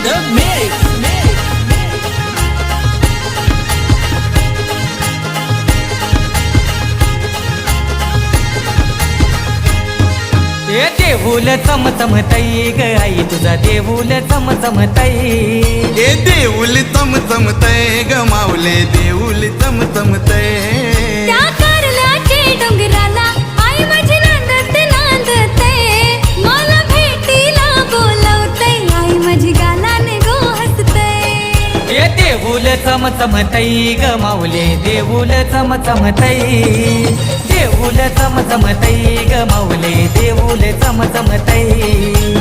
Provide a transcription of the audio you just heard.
the mix. देऊल चमचमतई ग आई तुझा देऊल चमचमतई ए देऊल चमचमतय ग माऊले देऊल चमचमतय त्या कारल्याचे डोंगराला आई माझी नांदते नांदते मला भेटीला बोलवते आई माझी गालाने गो हसते देऊल चमचमतई ग माऊले देऊल चमचमतई देऊल चमचमतई ग माऊले देऊल चमचमतई